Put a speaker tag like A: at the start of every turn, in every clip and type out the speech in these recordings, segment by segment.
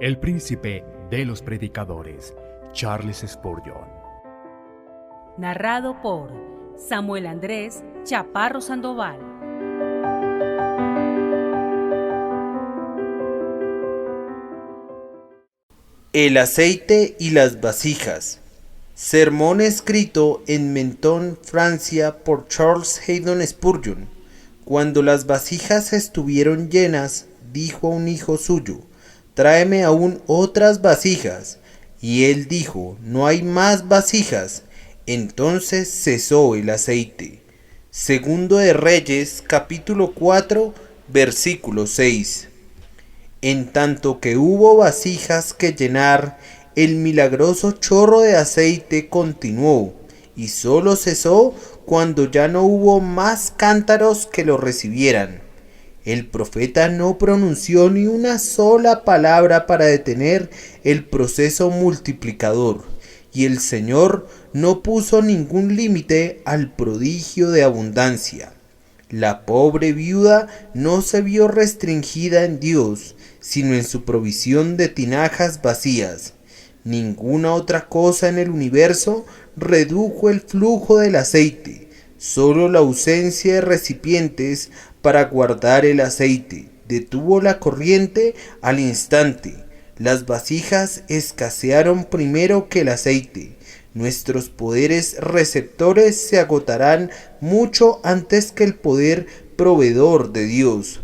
A: el príncipe de los predicadores, Charles Spurgeon.
B: Narrado por Samuel Andrés Chaparro Sandoval.
C: El aceite y las vasijas. Sermón escrito en Menton, Francia, por Charles Haddon Spurgeon. Cuando las vasijas estuvieron llenas, dijo a un hijo suyo: «Tráeme aún otras vasijas». Y él dijo: «No hay más vasijas». Entonces cesó el aceite. Segundo de Reyes, capítulo 4, versículo 6. En tanto que hubo vasijas que llenar, el milagroso chorro de aceite continuó, y sólo cesó cuando ya no hubo más cántaros que lo recibieran. El profeta no pronunció ni una sola palabra para detener el proceso multiplicador, y el Señor no puso ningún límite al prodigio de abundancia. La pobre viuda no se vio restringida en Dios, sino en su provisión de tinajas vacías. Ninguna otra cosa en el universo redujo el flujo del aceite, solo la ausencia de recipientes para guardar el aceite detuvo la corriente al instante. Las vasijas escasearon primero que el aceite. Nuestros poderes receptores se agotarán mucho antes que el poder proveedor de Dios.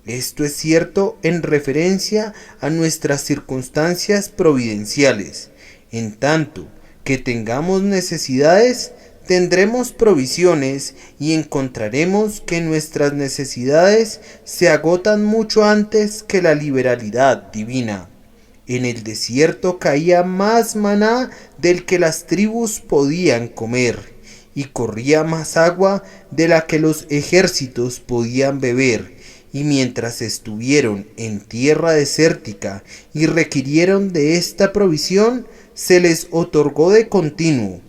C: Esto es cierto en referencia a nuestras circunstancias providenciales. En tanto que tengamos necesidades, tendremos provisiones y encontraremos que nuestras necesidades se agotan mucho antes que la liberalidad divina. En el desierto caía más maná del que las tribus podían comer, y corría más agua de la que los ejércitos podían beber. Y mientras estuvieron en tierra desértica y requirieron de esta provisión, se les otorgó de continuo.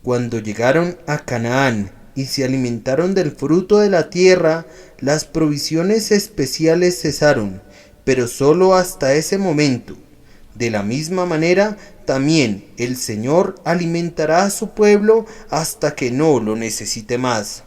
C: Cuando llegaron a Canaán y se alimentaron del fruto de la tierra, las provisiones especiales cesaron, pero solo hasta ese momento. De la misma manera, también el Señor alimentará a su pueblo hasta que no lo necesite más.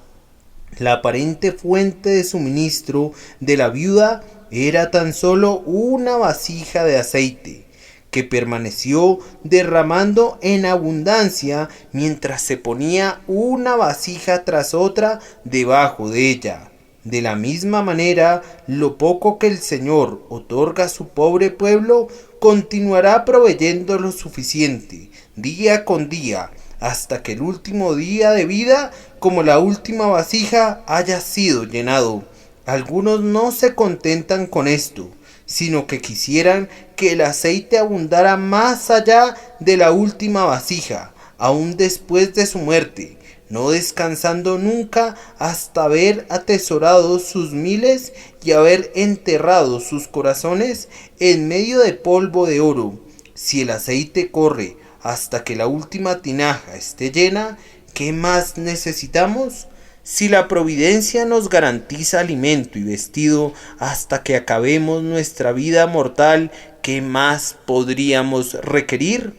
C: La aparente fuente de suministro de la viuda era tan solo una vasija de aceite, que permaneció derramando en abundancia mientras se ponía una vasija tras otra debajo de ella. De la misma manera, lo poco que el Señor otorga a su pobre pueblo continuará proveyendo lo suficiente, día con día, hasta que el último día de vida, como la última vasija, haya sido llenado. Algunos no se contentan con esto, sino que quisieran que el aceite abundara más allá de la última vasija, aún después de su muerte, no descansando nunca hasta haber atesorado sus miles y haber enterrado sus corazones en medio de polvo de oro. Si el aceite corre hasta que la última tinaja esté llena, ¿qué más necesitamos? Si la providencia nos garantiza alimento y vestido hasta que acabemos nuestra vida mortal, ¿qué más podríamos requerir?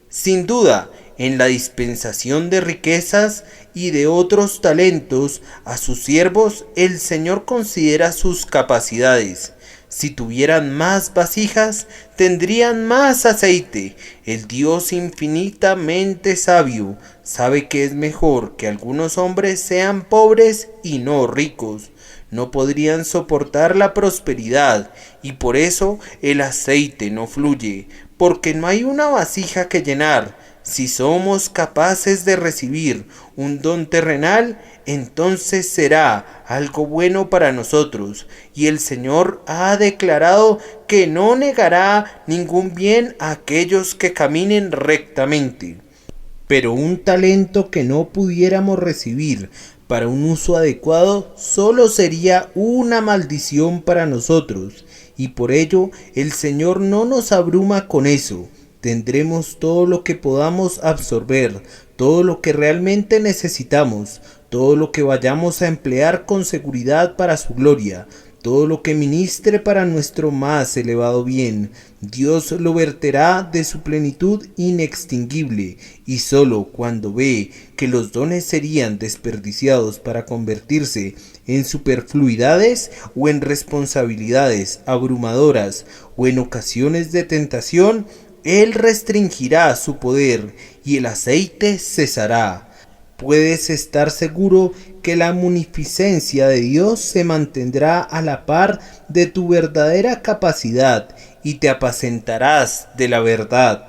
C: Sin duda, en la dispensación de riquezas y de otros talentos a sus siervos, el Señor considera sus capacidades. Si tuvieran más vasijas, tendrían más aceite. El Dios infinitamente sabio sabe que es mejor que algunos hombres sean pobres y no ricos. No podrían soportar la prosperidad, y por eso el aceite no fluye, porque no hay una vasija que llenar. Si somos capaces de recibir un don terrenal, entonces será algo bueno para nosotros, y el Señor ha declarado que no negará ningún bien a aquellos que caminen rectamente. Pero un talento que no pudiéramos recibir para un uso adecuado solo sería una maldición para nosotros, y por ello el Señor no nos abruma con eso. Tendremos todo lo que podamos absorber, todo lo que realmente necesitamos, todo lo que vayamos a emplear con seguridad para su gloria, todo lo que ministre para nuestro más elevado bien. Dios lo verterá de su plenitud inextinguible, y sólo cuando ve que los dones serían desperdiciados para convertirse en superfluidades o en responsabilidades abrumadoras o en ocasiones de tentación, Él restringirá su poder y el aceite cesará. Puedes estar seguro que la munificencia de Dios se mantendrá a la par de tu verdadera capacidad y te apacentarás de la verdad.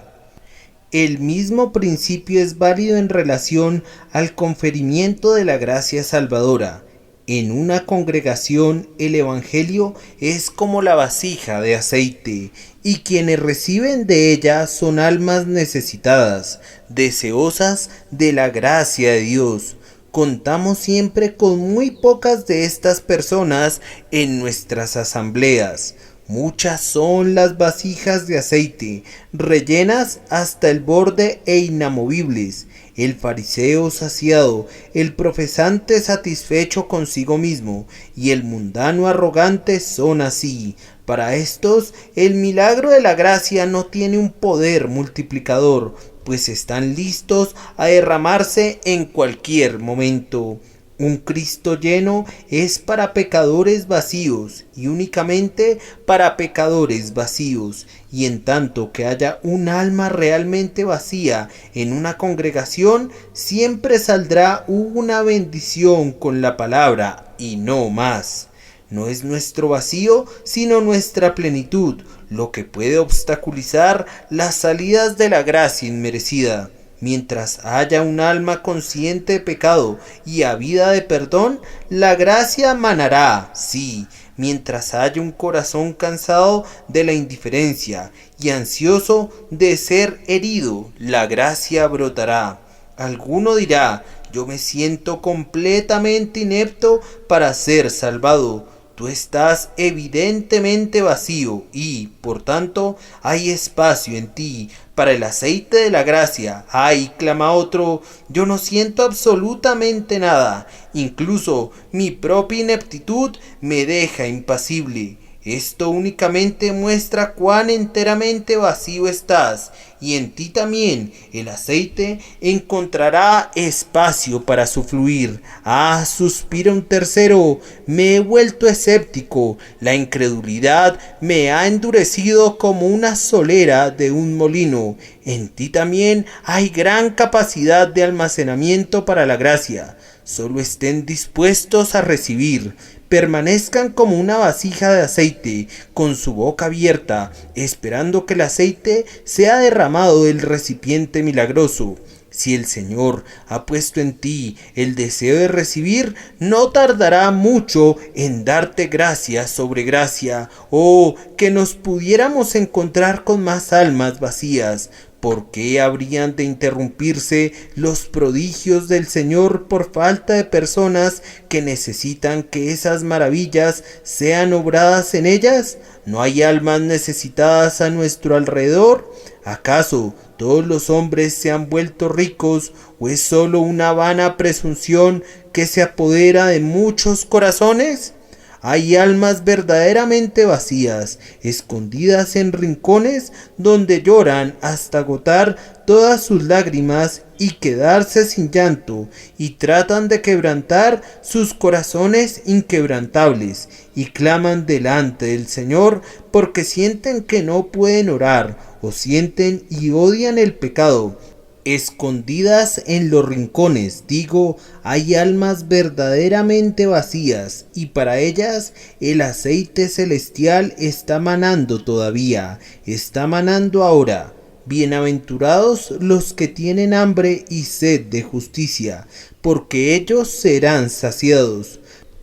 C: El mismo principio es válido en relación al conferimiento de la gracia salvadora. En una congregación el Evangelio es como la vasija de aceite, y quienes reciben de ella son almas necesitadas, deseosas de la gracia de Dios. Contamos siempre con muy pocas de estas personas en nuestras asambleas. Muchas son las vasijas de aceite, rellenas hasta el borde e inamovibles. El fariseo saciado, el profesante satisfecho consigo mismo y el mundano arrogante son así. Para estos, el milagro de la gracia no tiene un poder multiplicador, pues están listos a derramarse en cualquier momento. Un Cristo lleno es para pecadores vacíos y únicamente para pecadores vacíos, y en tanto que haya un alma realmente vacía en una congregación, siempre saldrá una bendición con la palabra y no más. No es nuestro vacío, sino nuestra plenitud, lo que puede obstaculizar las salidas de la gracia inmerecida. Mientras haya un alma consciente de pecado y ávida de perdón, la gracia manará, sí. Mientras haya un corazón cansado de la indiferencia y ansioso de ser herido, la gracia brotará. Alguno dirá: yo me siento completamente inepto para ser salvado. Tú estás evidentemente vacío y, por tanto, hay espacio en ti para el aceite de la gracia. ¡Ay!, clama otro, yo no siento absolutamente nada. Incluso mi propia ineptitud me deja impasible. Esto únicamente muestra cuán enteramente vacío estás, y en ti también el aceite encontrará espacio para su fluir. ¡Ah!, suspira un tercero, me he vuelto escéptico. La incredulidad me ha endurecido como una solera de un molino. En ti también hay gran capacidad de almacenamiento para la gracia. Solo estén dispuestos a recibir. Permanezcan como una vasija de aceite, con su boca abierta, esperando que el aceite sea derramado del recipiente milagroso. Si el Señor ha puesto en ti el deseo de recibir, no tardará mucho en darte gracia sobre gracia. Oh, que nos pudiéramos encontrar con más almas vacías. ¿Por qué habrían de interrumpirse los prodigios del Señor por falta de personas que necesitan que esas maravillas sean obradas en ellas? ¿No hay almas necesitadas a nuestro alrededor? ¿Acaso todos los hombres se han vuelto ricos, o es solo una vana presunción que se apodera de muchos corazones? Hay almas verdaderamente vacías, escondidas en rincones donde lloran hasta agotar todas sus lágrimas y quedarse sin llanto, y tratan de quebrantar sus corazones inquebrantables, y claman delante del Señor porque sienten que no pueden orar, o sienten y odian el pecado. Escondidas en los rincones, digo, hay almas verdaderamente vacías, y para ellas el aceite celestial está manando todavía, está manando ahora. Bienaventurados los que tienen hambre y sed de justicia, porque ellos serán saciados.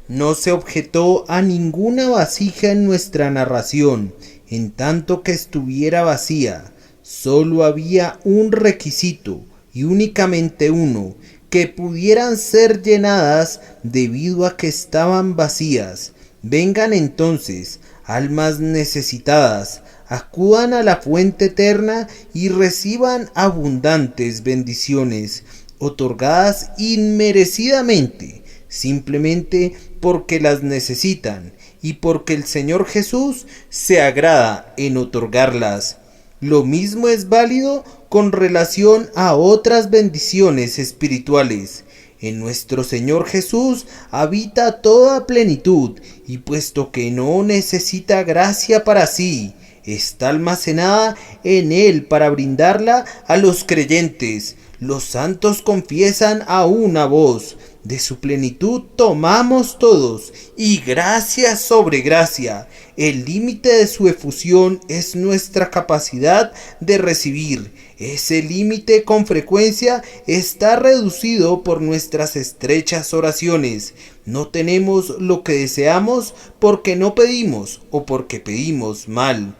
C: No se objetó a ninguna vasija en nuestra narración, en tanto que estuviera vacía. Solo había un requisito, y únicamente uno, que pudieran ser llenadas debido a que estaban vacías. Vengan entonces, almas necesitadas, acudan a la fuente eterna y reciban abundantes bendiciones, otorgadas inmerecidamente, simplemente porque las necesitan, y porque el Señor Jesús se agrada en otorgarlas. Lo mismo es válido con relación a otras bendiciones espirituales. En nuestro Señor Jesús habita toda plenitud, y puesto que no necesita gracia para sí, está almacenada en Él para brindarla a los creyentes. Los santos confiesan a una voz: de su plenitud tomamos todos, y gracia sobre gracia. El límite de su efusión es nuestra capacidad de recibir. Ese límite con frecuencia está reducido por nuestras estrechas oraciones. No tenemos lo que deseamos porque no pedimos o porque pedimos mal.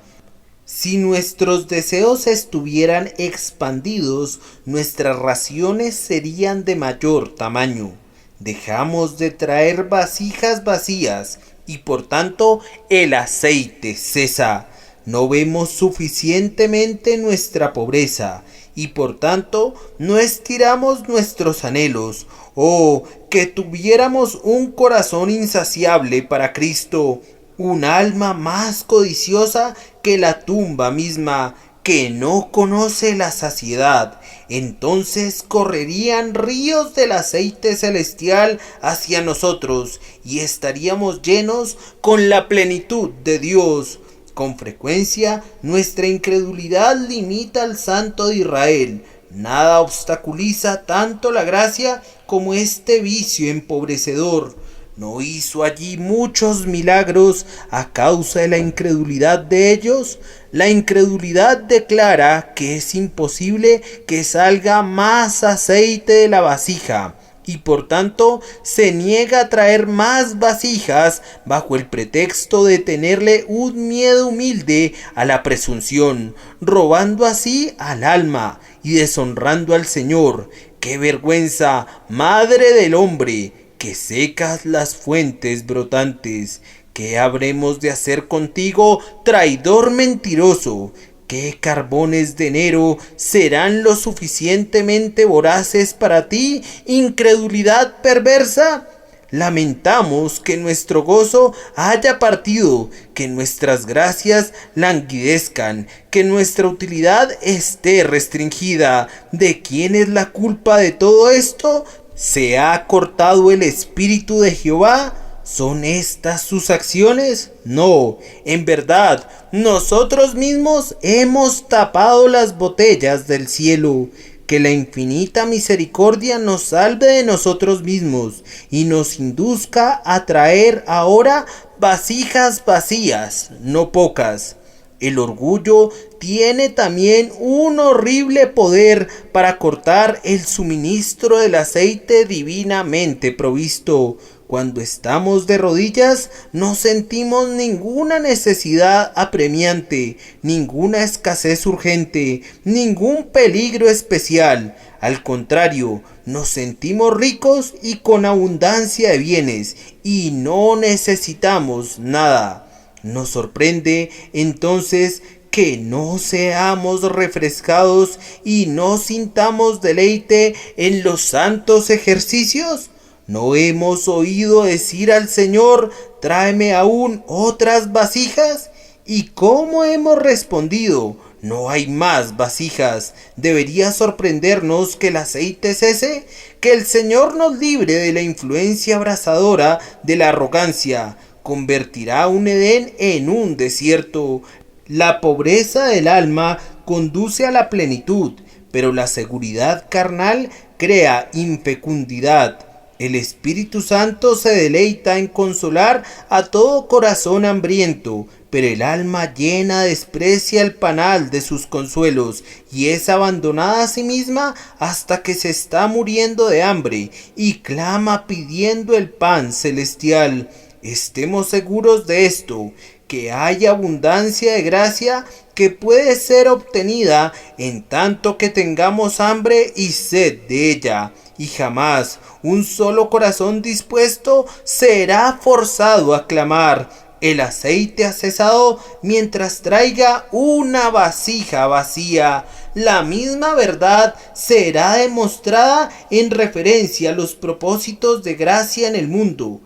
C: Si nuestros deseos estuvieran expandidos, nuestras raciones serían de mayor tamaño. Dejamos de traer vasijas vacías y por tanto el aceite cesa. No vemos suficientemente nuestra pobreza y por tanto no estiramos nuestros anhelos. Oh, que tuviéramos un corazón insaciable para Cristo, un alma más codiciosa que la tumba misma, que no conoce la saciedad. Entonces correrían ríos del aceite celestial hacia nosotros y estaríamos llenos con la plenitud de Dios. Con frecuencia nuestra incredulidad limita al Santo de Israel. Nada obstaculiza tanto la gracia como este vicio empobrecedor. ¿No hizo allí muchos milagros a causa de la incredulidad de ellos? La incredulidad declara que es imposible que salga más aceite de la vasija, y por tanto se niega a traer más vasijas bajo el pretexto de tenerle un miedo humilde a la presunción, robando así al alma y deshonrando al Señor. ¡Qué vergüenza, madre del hombre, que secas las fuentes brotantes! ¿Qué habremos de hacer contigo, traidor mentiroso? ¿Qué carbones de enero serán lo suficientemente voraces para ti, incredulidad perversa? Lamentamos que nuestro gozo haya partido, que nuestras gracias languidezcan, que nuestra utilidad esté restringida. ¿De quién es la culpa de todo esto? ¿Se ha cortado el espíritu de Jehová? ¿Son estas sus acciones? No, en verdad, nosotros mismos hemos tapado las botellas del cielo. Que la infinita misericordia nos salve de nosotros mismos y nos induzca a traer ahora vasijas vacías, no pocas. El orgullo tiene también un horrible poder para cortar el suministro del aceite divinamente provisto. Cuando estamos de rodillas no sentimos ninguna necesidad apremiante, ninguna escasez urgente, ningún peligro especial. Al contrario, nos sentimos ricos y con abundancia de bienes y no necesitamos nada. Nos sorprende entonces que no seamos refrescados y no sintamos deleite en los santos ejercicios. ¿No hemos oído decir al Señor: tráeme aún otras vasijas? ¿Y cómo hemos respondido? No hay más vasijas. ¿Debería sorprendernos que el aceite cese? Que el Señor nos libre de la influencia abrasadora de la arrogancia. Convertirá un Edén en un desierto. La pobreza del alma conduce a la plenitud, pero la seguridad carnal crea infecundidad. El Espíritu Santo se deleita en consolar a todo corazón hambriento, pero el alma llena desprecia el panal de sus consuelos y es abandonada a sí misma hasta que se está muriendo de hambre y clama pidiendo el pan celestial. Estemos seguros de esto, que hay abundancia de gracia que puede ser obtenida en tanto que tengamos hambre y sed de ella, y jamás un solo corazón dispuesto será forzado a clamar. El aceite ha cesado mientras traiga una vasija vacía. La misma verdad será demostrada en referencia a los propósitos de gracia en el mundo.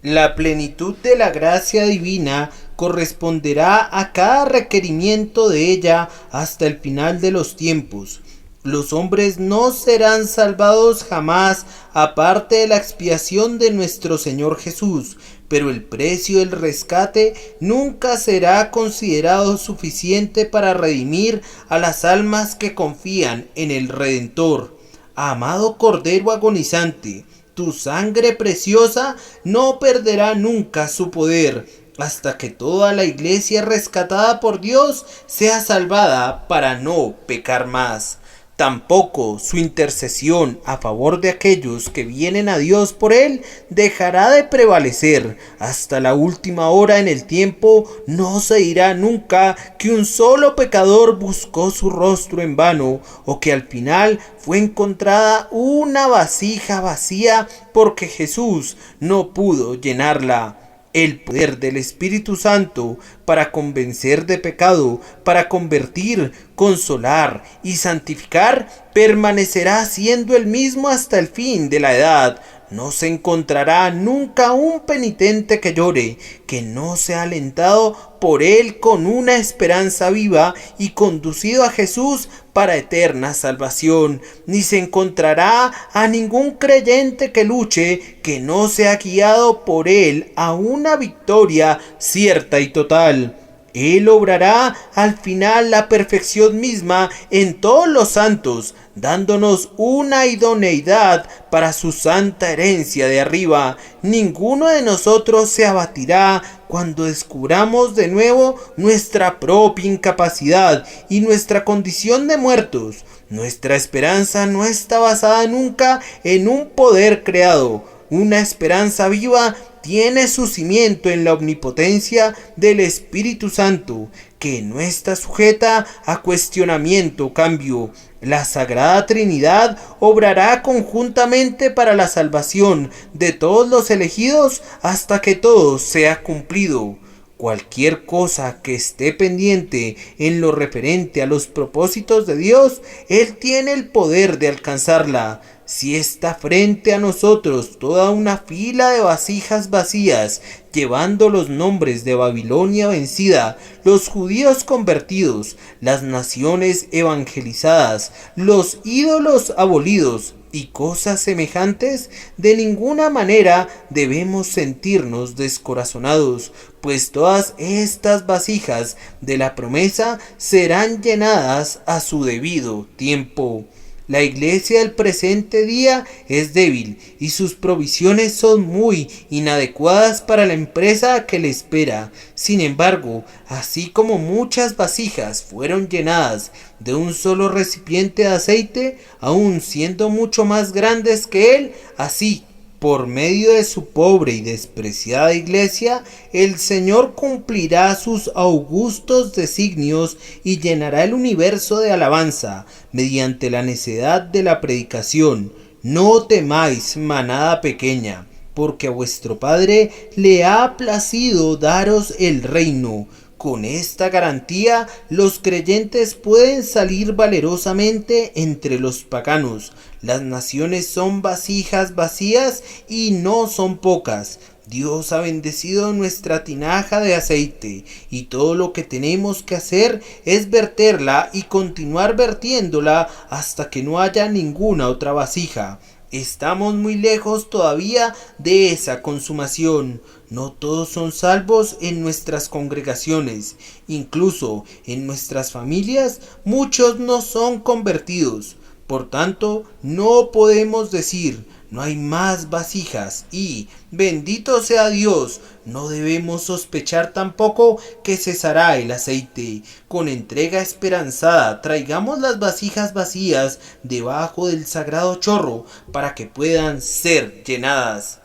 C: La plenitud de la gracia divina corresponderá a cada requerimiento de ella hasta el final de los tiempos. Los hombres no serán salvados jamás aparte de la expiación de nuestro Señor Jesús, pero el precio del rescate nunca será considerado suficiente para redimir a las almas que confían en el Redentor. Amado Cordero agonizante, tu sangre preciosa no perderá nunca su poder, hasta que toda la iglesia rescatada por Dios sea salvada para no pecar más. Tampoco su intercesión a favor de aquellos que vienen a Dios por Él dejará de prevalecer. Hasta la última hora en el tiempo no se dirá nunca que un solo pecador buscó su rostro en vano, o que al final fue encontrada una vasija vacía porque Jesús no pudo llenarla. El poder del Espíritu Santo para convencer de pecado, para convertir, consolar y santificar permanecerá siendo el mismo hasta el fin de la edad. No se encontrará nunca un penitente que llore, que no sea alentado por él con una esperanza viva y conducido a Jesús para eterna salvación. Ni se encontrará a ningún creyente que luche, que no sea guiado por él a una victoria cierta y total. Él obrará al final la perfección misma en todos los santos, dándonos una idoneidad para su santa herencia de arriba. Ninguno de nosotros se abatirá cuando descubramos de nuevo nuestra propia incapacidad y nuestra condición de muertos. Nuestra esperanza no está basada nunca en un poder creado. Una esperanza viva tiene su cimiento en la omnipotencia del Espíritu Santo, que no está sujeta a cuestionamiento o cambio. La Sagrada Trinidad obrará conjuntamente para la salvación de todos los elegidos hasta que todo sea cumplido. Cualquier cosa que esté pendiente en lo referente a los propósitos de Dios, Él tiene el poder de alcanzarla. Si está frente a nosotros toda una fila de vasijas vacías, llevando los nombres de Babilonia vencida, los judíos convertidos, las naciones evangelizadas, los ídolos abolidos y cosas semejantes, de ninguna manera debemos sentirnos descorazonados, pues todas estas vasijas de la promesa serán llenadas a su debido tiempo. La iglesia del presente día es débil y sus provisiones son muy inadecuadas para la empresa que le espera. Sin embargo, así como muchas vasijas fueron llenadas de un solo recipiente de aceite, aun siendo mucho más grandes que él, así por medio de su pobre y despreciada iglesia, el Señor cumplirá sus augustos designios y llenará el universo de alabanza mediante la necedad de la predicación. No temáis, manada pequeña, porque a vuestro Padre le ha placido daros el reino. Con esta garantía, los creyentes pueden salir valerosamente entre los paganos. Las naciones son vasijas vacías y no son pocas. Dios ha bendecido nuestra tinaja de aceite y todo lo que tenemos que hacer es verterla y continuar vertiéndola hasta que no haya ninguna otra vasija. Estamos muy lejos todavía de esa consumación. No todos son salvos en nuestras congregaciones. Incluso en nuestras familias muchos no son convertidos. Por tanto, no podemos decir, no hay más vasijas y, bendito sea Dios, no debemos sospechar tampoco que cesará el aceite. Con entrega esperanzada, traigamos las vasijas vacías debajo del sagrado chorro para que puedan ser llenadas.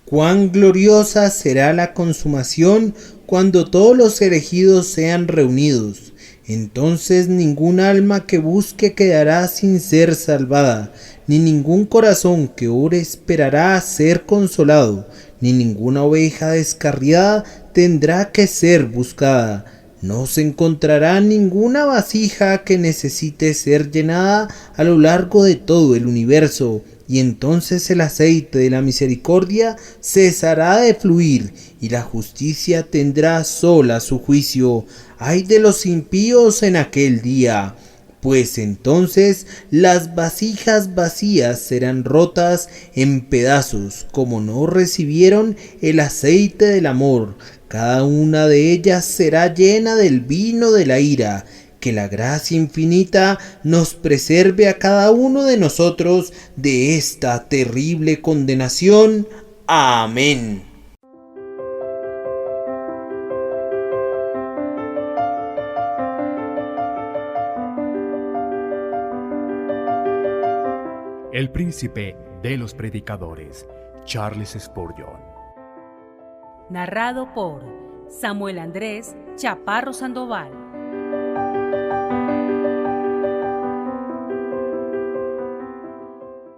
C: Cuán gloriosa será la consumación cuando todos los elegidos sean reunidos. Entonces ningún alma que busque quedará sin ser salvada, ni ningún corazón que ore esperará ser consolado, ni ninguna oveja descarriada tendrá que ser buscada. No se encontrará ninguna vasija que necesite ser llenada a lo largo de todo el universo. y entonces el aceite de la misericordia cesará de fluir, y la justicia tendrá sola su juicio. Ay de los impíos en aquel día, pues entonces las vasijas vacías serán rotas en pedazos, como no recibieron el aceite del amor. Cada una de ellas será llena del vino de la ira. Que la gracia infinita nos preserve a cada uno de nosotros de esta terrible condenación. Amén.
A: El príncipe de los predicadores, Charles Spurgeon.
B: Narrado por Samuel Andrés Chaparro Sandoval.